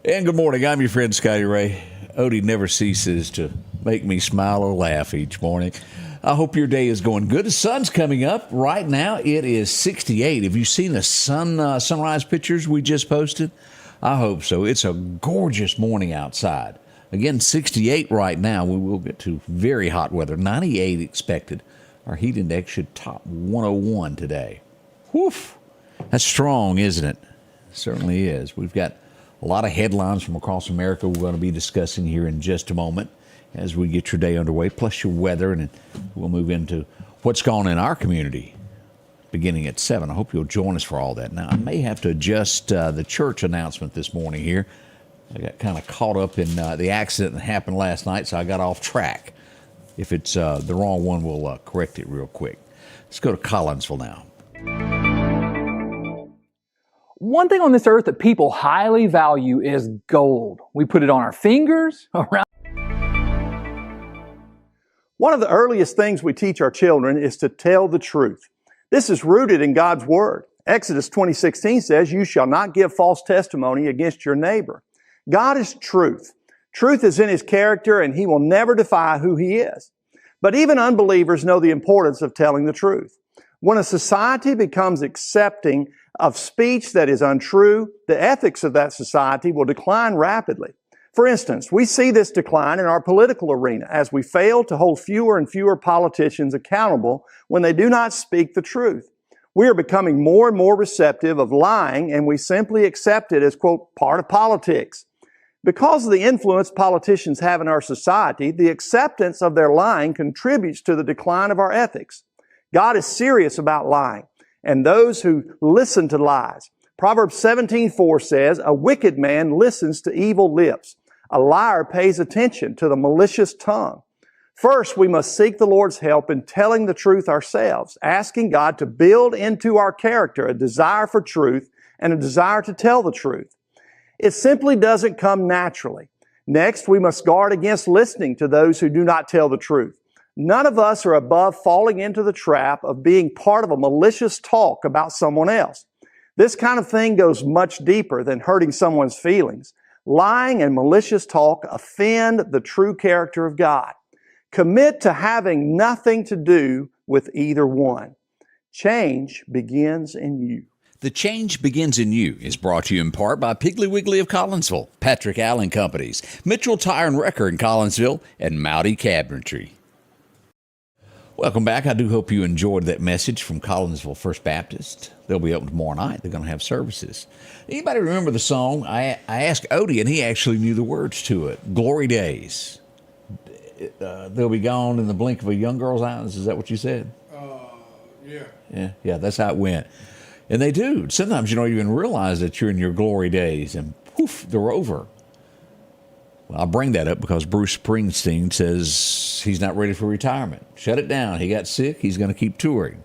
And good morning. I'm your friend Scotty Ray. Odie never ceases to make me smile or laugh each morning. I hope your day is going good. The sun's coming up right now. It is 68. Have you seen the sunrise pictures we just posted? I hope so. It's a gorgeous morning outside. Again, 68 right now. We will get to very hot weather. 98 expected. Our heat index should top 101 today. Woof. That's strong, isn't it? Certainly is. We've got a lot of headlines from across America we're going to be discussing here in just a moment as we get your day underway, plus your weather, and we'll move into what's going on in our community beginning at 7. I hope you'll join us for all that. Now, I may have to adjust the church announcement this morning here. I got kind of caught up in the accident that happened last night, so I got off track. If it's the wrong one, we'll correct it real quick. Let's go to Collinsville now. One thing on this earth that people highly value is gold. We put it on our fingers, around. One of the earliest things we teach our children is to tell the truth. This is rooted in God's Word. Exodus 20:16 says, "You shall not give false testimony against your neighbor." God is truth. Truth is in His character, and He will never defy who He is. But even unbelievers know the importance of telling the truth. When a society becomes accepting of speech that is untrue, the ethics of that society will decline rapidly. For instance, we see this decline in our political arena as we fail to hold fewer and fewer politicians accountable when they do not speak the truth. We are becoming more and more receptive of lying, and we simply accept it as, quote, part of politics. Because of the influence politicians have in our society, the acceptance of their lying contributes to the decline of our ethics. God is serious about lying and those who listen to lies. Proverbs 17:4 says, "A wicked man listens to evil lips. A liar pays attention to the malicious tongue." First, we must seek the Lord's help in telling the truth ourselves, asking God to build into our character a desire for truth and a desire to tell the truth. It simply doesn't come naturally. Next, we must guard against listening to those who do not tell the truth. None of us are above falling into the trap of being part of a malicious talk about someone else. This kind of thing goes much deeper than hurting someone's feelings. Lying and malicious talk offend the true character of God. Commit to having nothing to do with either one. Change begins in you. The Change Begins in You is brought to you in part by Piggly Wiggly of Collinsville, Patrick Allen Companies, Mitchell Tire and Wrecker in Collinsville, and Mowdy Cabinetry. Welcome back. I do hope you enjoyed that message from Collinsville First Baptist. They'll be open tomorrow night. They're going to have services. Anybody remember the song? I asked Odie, and he actually knew the words to it. Glory Days. They'll be gone in the blink of a young girl's eyes. Is that what you said? Yeah, that's how it went. And they do. Sometimes you don't even realize that you're in your glory days, and poof, they're over. Well, I'll bring that up because Bruce Springsteen says he's not ready for retirement. Shut it down. He got sick. He's going to keep touring.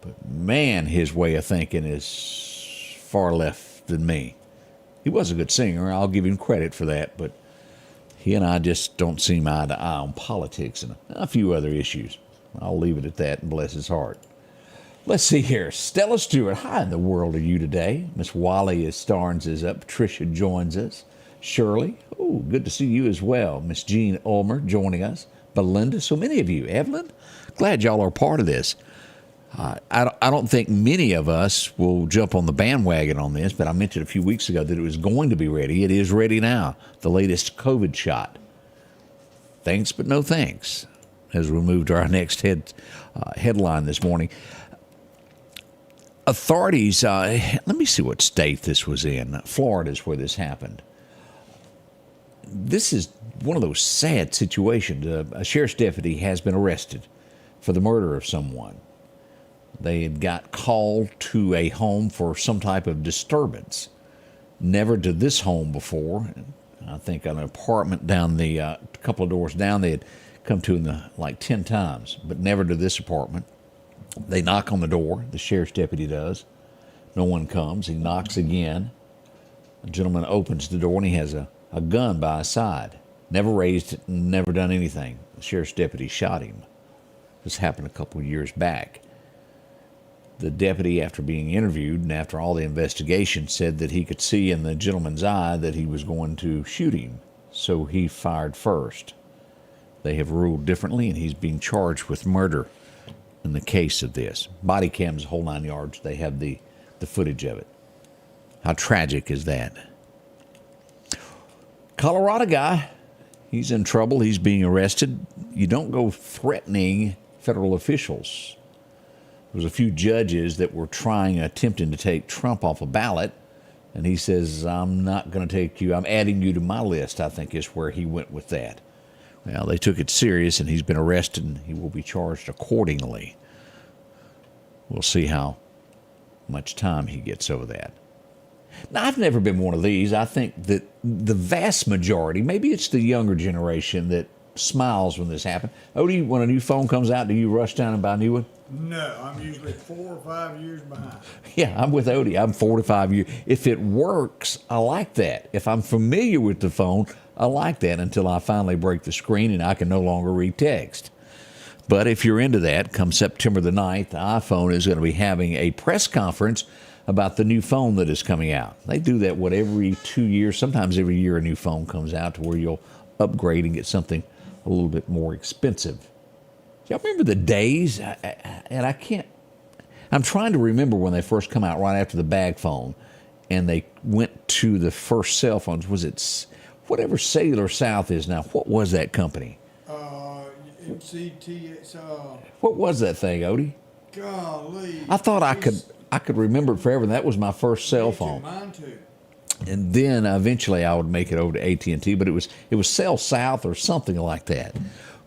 But man, his way of thinking is far left than me. He was a good singer. I'll give him credit for that. But he and I just don't seem eye to eye on politics and a few other issues. I'll leave it at that and bless his heart. Let's see here. Stella Stewart, how in the world are you today? Miss Wally Starnes is up. Patricia joins us. Shirley, oh, good to see you as well. Miss Jean Ulmer joining us. Belinda, so many of you. Evelyn, glad y'all are part of this. I don't think many of us will jump on the bandwagon on this, but I mentioned a few weeks ago that it was going to be ready. It is ready now, the latest COVID shot. Thanks, but no thanks, as we move to our next headline this morning. Authorities, let me see what state this was in. Florida is where this happened. This is one of those sad situations. A sheriff's deputy has been arrested for the murder of someone. They had got called to a home for some type of disturbance. Never to this home before. I think an apartment down a couple of doors down, they had come to like 10 times, but never to this apartment. They knock on the door, the sheriff's deputy does. No one comes. He knocks again. The gentleman opens the door and he has a gun by his side. Never raised it, never done anything. The sheriff's deputy shot him. This happened a couple of years back. The deputy, after being interviewed and after all the investigation, said that he could see in the gentleman's eye that he was going to shoot him, so he fired first. They have ruled differently, and he's being charged with murder in the case of this. Body cams, whole 9 yards. They have the footage of it. How tragic is that? Colorado guy, he's in trouble. He's being arrested. You don't go threatening federal officials. There was a few judges that were attempting to take Trump off a ballot, and he says, I'm not going to take you. I'm adding you to my list, I think is where he went with that. Well, they took it serious, and he's been arrested, and he will be charged accordingly. We'll see how much time he gets over that. Now, I've never been one of these. I think that the vast majority, maybe it's the younger generation that smiles when this happens. Odie, when a new phone comes out, do you rush down and buy a new one? No, I'm usually 4 or 5 years behind. Yeah, I'm with Odie. I'm 4 to 5 years. If it works, I like that. If I'm familiar with the phone, I like that until I finally break the screen and I can no longer read text. But if you're into that, come September the 9th, iPhone is going to be having a press conference about the new phone that is coming out. They do that, every 2 years, sometimes every year a new phone comes out to where you'll upgrade and get something a little bit more expensive. Y'all remember the days? I'm trying to remember when they first come out right after the bag phone, and they went to the first cell phones. Was it whatever Cellular South is now? What was that company? MCT, What was that thing, Odie? golly. I thought I could remember it forever, and that was my first cell phone. Mine too. And then eventually I would make it over to AT&T, but it was Cell South or something like that.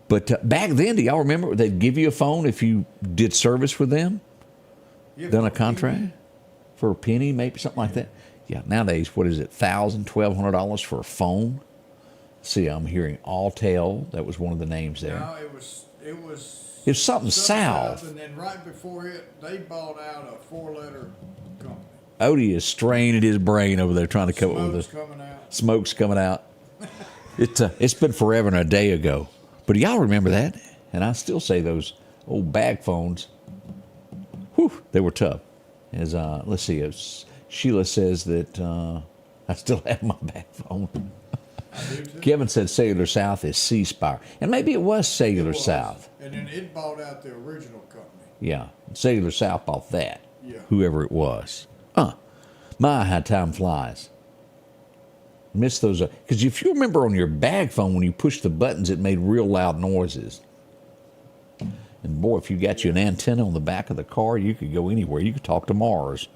But back then, do y'all remember they'd give you a phone if you did service with them? Yeah, Done a contract? For a penny, maybe something like that? Yeah, nowadays, what is it, $1,000, $1,200 for a phone? See, I'm hearing Alltel. That was one of the names there. No, it was something South. And then right before it, they bought out a 4-letter company. Odie is straining his brain over there trying to come up with Smoke's coming out. Smoke's coming out. It's been forever and a day ago. But y'all remember that? And I still say those old bag phones, whew, they were tough. As let's see, Sheila says that I still have my bag phone. I do too. Kevin said Cellular South is C Spire. And maybe it was Cellular South. And then it bought out the original company. Yeah, Cellular South bought that. Yeah. Whoever it was. My, how time flies. Miss those. Because if you remember on your bag phone, when you pushed the buttons, it made real loud noises. And boy, if you got you an antenna on the back of the car, you could go anywhere. You could talk to Mars.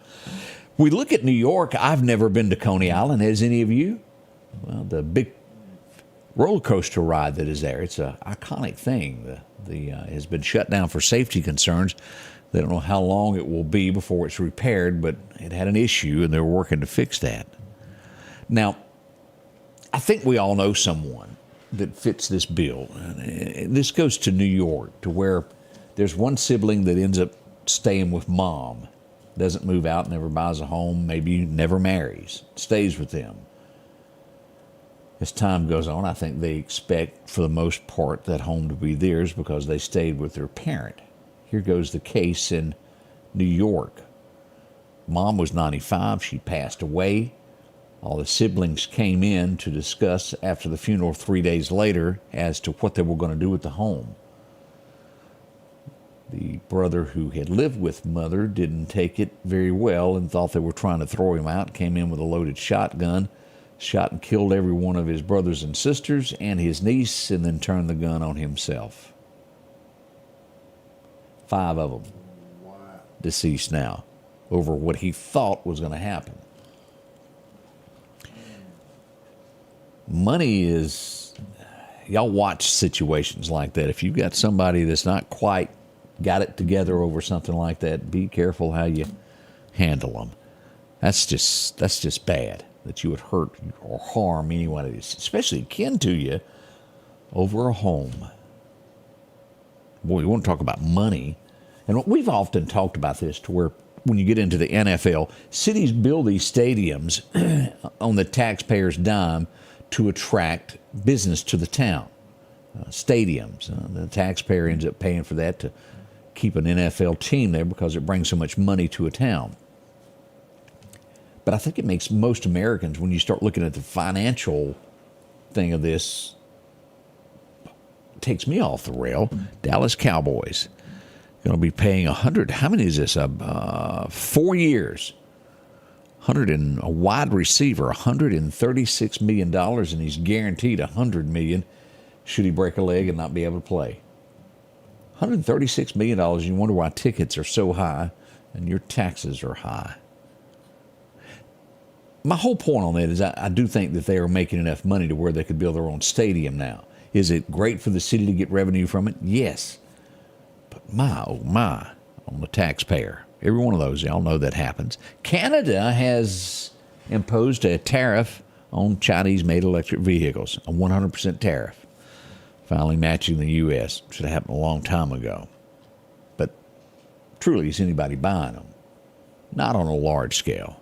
We look at New York. I've never been to Coney Island. Has any of you? Well, the big roller coaster ride that is there. It's an iconic thing. Has been shut down for safety concerns. They don't know how long it will be before it's repaired, but it had an issue, and they're working to fix that. Now, I think we all know someone that fits this bill. This goes to New York, to where there's one sibling that ends up staying with mom, doesn't move out, never buys a home, maybe never marries, stays with them. As time goes on, I think they expect, for the most part, that home to be theirs because they stayed with their parent. Here goes the case in New York. Mom was 95. She passed away. All the siblings came in to discuss after the funeral 3 days later as to what they were going to do with the home. The brother who had lived with mother didn't take it very well and thought they were trying to throw him out, came in with a loaded shotgun, shot and killed every one of his brothers and sisters and his niece, and then turned the gun on himself. 5 of them deceased now over what he thought was going to happen. Money is, y'all watch situations like that. If you've got somebody that's not quite got it together over something like that, be careful how you handle them. That's just bad, that you would hurt or harm anyone, especially kin to you, over a home. Boy, you want to talk about money. And we've often talked about this to where when you get into the NFL, cities build these stadiums on the taxpayer's dime to attract business to the town. Stadiums. The taxpayer ends up paying for that to keep an NFL team there because it brings so much money to a town. But I think it makes most Americans, when you start looking at the financial thing of this, takes me off the rail. Dallas Cowboys going to be paying how many is this? 4 years. A wide receiver, $136 million, and he's guaranteed $100 million should he break a leg and not be able to play. $136 million, you wonder why tickets are so high and your taxes are high. My whole point on that is I do think that they are making enough money to where they could build their own stadium now. Is it great for the city to get revenue from it? Yes. But my, oh my, on the taxpayer. Every one of those, y'all know that happens. Canada has imposed a tariff on Chinese-made electric vehicles, a 100% tariff, finally matching the U.S. Should have happened a long time ago. But truly, is anybody buying them? Not on a large scale.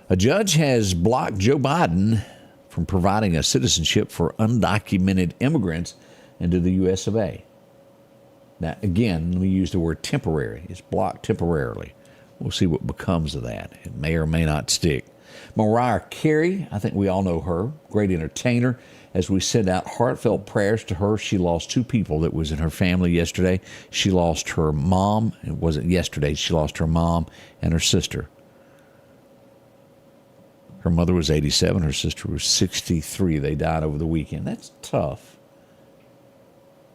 A judge has blocked Joe Biden from providing a citizenship for undocumented immigrants into the U.S. of A. Now, again, let me use the word temporary. It's blocked temporarily. We'll see what becomes of that. It may or may not stick. Mariah Carey, I think we all know her, great entertainer. As we send out heartfelt prayers to her, she lost 2 people that was in her family yesterday. She lost her mom. It wasn't yesterday. She lost her mom and her sister. Her mother was 87. Her sister was 63. They died over the weekend. That's tough.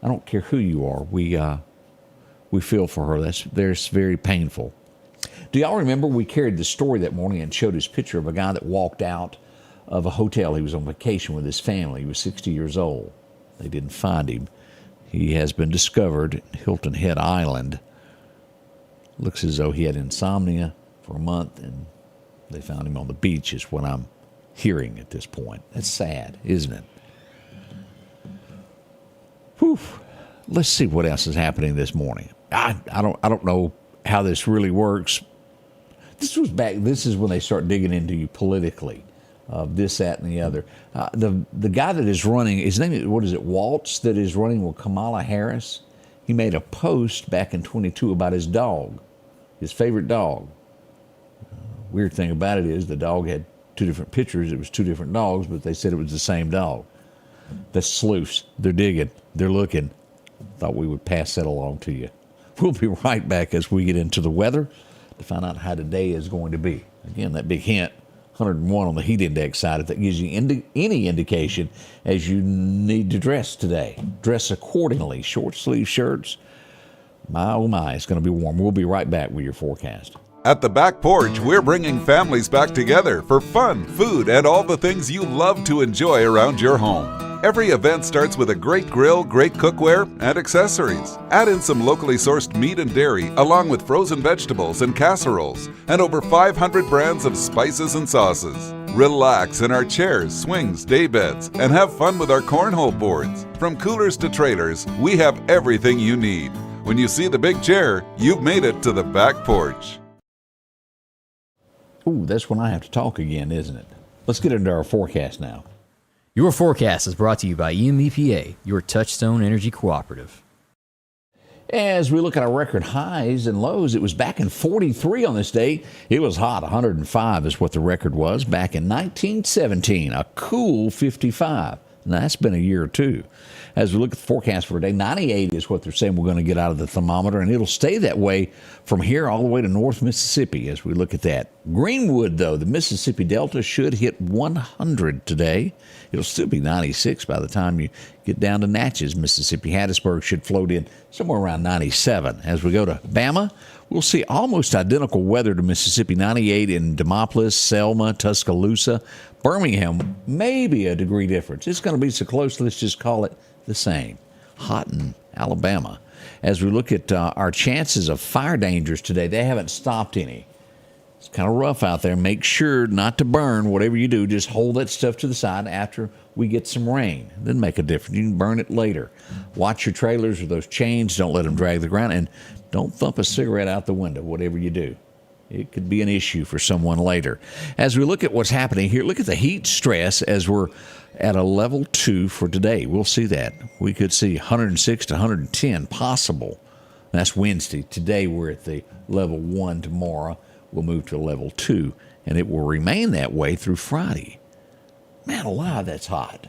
I don't care who you are. We feel for her. That's very painful. Do y'all remember we carried the story that morning and showed his picture of a guy that walked out of a hotel. He was on vacation with his family. He was 60 years old. They didn't find him. He has been discovered at Hilton Head Island. Looks as though he had insomnia for a month, and they found him on the beach, is what I'm hearing at this point. That's sad, isn't it? Whew. Let's see what else is happening this morning. I don't know how this really works. This is when they start digging into you politically, this, that, and the other. The guy that is running, his name is, Waltz, that is running with Kamala Harris. He made a post back in 22 about his dog, his favorite dog. Weird thing about it is the dog had 2 different pictures. It was 2 different dogs, but they said it was the same dog. That's sleuths. They're digging. They're looking. Thought we would pass that along to you. We'll be right back as we get into the weather to find out how today is going to be. Again, that big hint, 101 on the heat index side, if that gives you any indication as you need to dress today. Dress accordingly. Short sleeve shirts. My, oh my, it's going to be warm. We'll be right back with your forecast. At the Back Porch, we're bringing families back together for fun, food, and all the things you love to enjoy around your home. Every event starts with a great grill, great cookware, and accessories. Add in some locally sourced meat and dairy, along with frozen vegetables and casseroles, and over 500 brands of spices and sauces. Relax in our chairs, swings, day beds, and have fun with our cornhole boards. From coolers to trailers, we have everything you need. When you see the big chair, you've made it to the Back Porch. Ooh, that's when I have to talk again, isn't it? Let's get into our forecast now. Your forecast is brought to you by EMEPA, your Touchstone Energy Cooperative. As we look at our record highs and lows, it was back in 43 on this day. It was hot. 105 is what the record was back in 1917, a cool 55. Now, that's been a year or two. As we look at the forecast for today, 98 is what they're saying we're going to get out of the thermometer, and it'll stay that way from here all the way to North Mississippi as we look at that. Greenwood, though, the Mississippi Delta should hit 100 today. It'll still be 96 by the time you get down to Natchez, Mississippi. Hattiesburg should float in somewhere around 97. As we go to Bama, we'll see almost identical weather to Mississippi. 98 in Demopolis, Selma, Tuscaloosa. Birmingham, maybe a degree difference. It's going to be so close, let's just call it the same. Hot in Alabama. As we look at our chances of fire dangers today, they haven't stopped any. It's kind of rough out there. Make sure not to burn. Whatever you do, just hold that stuff to the side after we get some rain. It doesn't make a difference. You can burn it later. Watch your trailers or those chains. Don't let them drag the ground. And don't thump a cigarette out the window, whatever you do. It could be an issue for someone later. As we look at what's happening here, look at the heat stress as we're at a level 2 for today. We'll see that. We could see 106 to 110 possible That's Wednesday. Today we're at the level 1. Tomorrow we'll move to a level 2, and it will remain that way through Friday. Man alive, that's hot.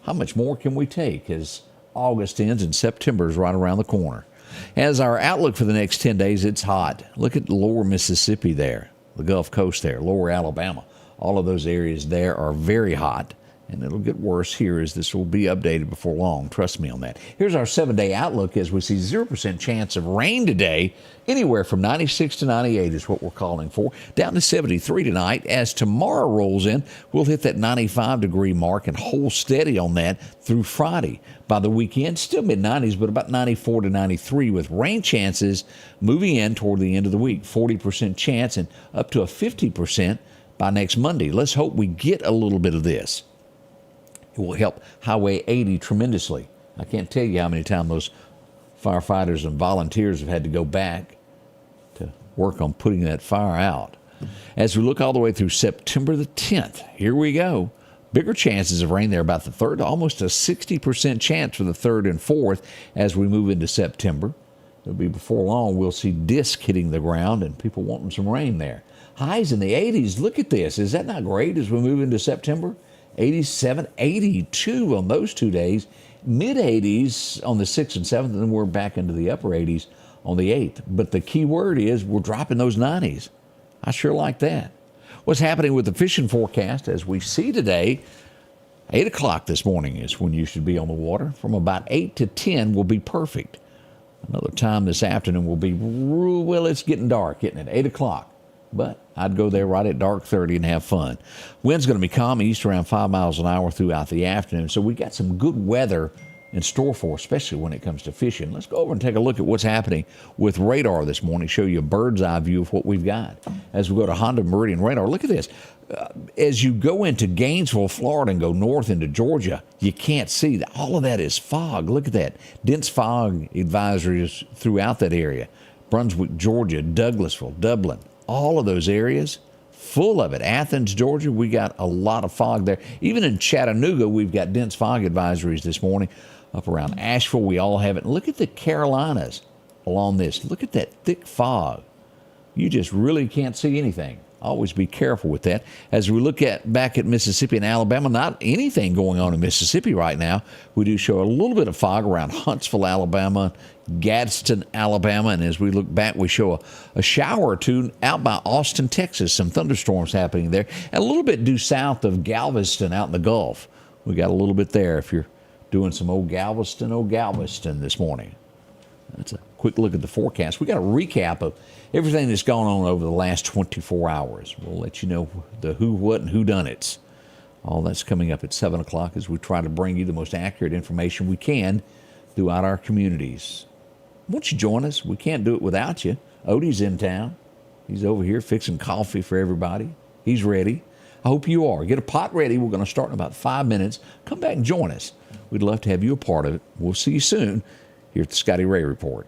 How much more can we take as August ends and September is right around the corner? As our outlook for the next 10 days, it's hot. Look at lower Mississippi there, the Gulf Coast there, lower Alabama. All of those areas there are very hot, and it'll get worse here as this will be updated before long. Trust me on that. Here's our 7-day outlook as we see 0% chance of rain today. Anywhere from 96 to 98 is what we're calling for. Down to 73 tonight. As tomorrow rolls in, we'll hit that 95-degree mark and hold steady on that through Friday. By the weekend, still mid-90s, but about 94 to 93 with rain chances moving in toward the end of the week. 40% chance and up to a 50% by next Monday. Let's hope we get a little bit of this. It will help Highway 80 tremendously. I can't tell you how many times those firefighters and volunteers have had to go back to work on putting that fire out. As we look all the way through September the 10th, here we go. Bigger chances of rain there about the 3rd, almost a 60% chance for the 3rd and 4th as we move into September. It'll be before long we'll see disc hitting the ground and people wanting some rain there. Highs in the 80s. Look at this. Is that not great as we move into September? 87, 82 on those 2 days. Mid-80s on the 6th and 7th, and then we're back into the upper 80s on the 8th. But the key word is we're dropping those 90s. I sure like that. What's happening with the fishing forecast as we see today, 8 o'clock this morning is when you should be on the water. From about 8 to 10 will be perfect. Another time this afternoon will be, well, it's getting dark, isn't it? 8 o'clock. But I'd go there right at dark 30 and have fun. Wind's going to be calm east around 5 miles an hour throughout the afternoon. So we got some good weather in store for, especially when it comes to fishing. Let's go over and take a look at what's happening with radar this morning, show you a bird's eye view of what we've got. As we go to Honda Meridian Radar, look at this. As you go into Gainesville, Florida, and go north into Georgia, you can't see. All of that is fog. Look at that. Dense fog advisories throughout that area. Brunswick, Georgia, Douglasville, Dublin. All of those areas, full of it. Athens, Georgia, we got a lot of fog there. Even in Chattanooga, we've got dense fog advisories this morning. Up around Asheville, we all have it. Look at the Carolinas along this. Look at that thick fog. You just really can't see anything. Always be careful with that. As we look back at Mississippi and Alabama, not anything going on in Mississippi right now. We do show a little bit of fog around Huntsville, Alabama, Gadsden, Alabama, and as we look back, we show a shower or two out by Austin, Texas. Some thunderstorms happening there, and a little bit due south of Galveston out in the Gulf. We got a little bit there if you're doing some old Galveston this morning. That's a quick look at the forecast. We got a recap of everything that's gone on over the last 24 hours. We'll let you know the who, what, and whodunits. All that's coming up at 7 o'clock as we try to bring you the most accurate information we can throughout our communities. Won't you join us? We can't do it without you. Odie's in town. He's over here fixing coffee for everybody. He's ready. I hope you are. Get a pot ready. We're going to start in about 5 minutes. Come back and join us. We'd love to have you a part of it. We'll see you soon here at the Scotty Ray Report.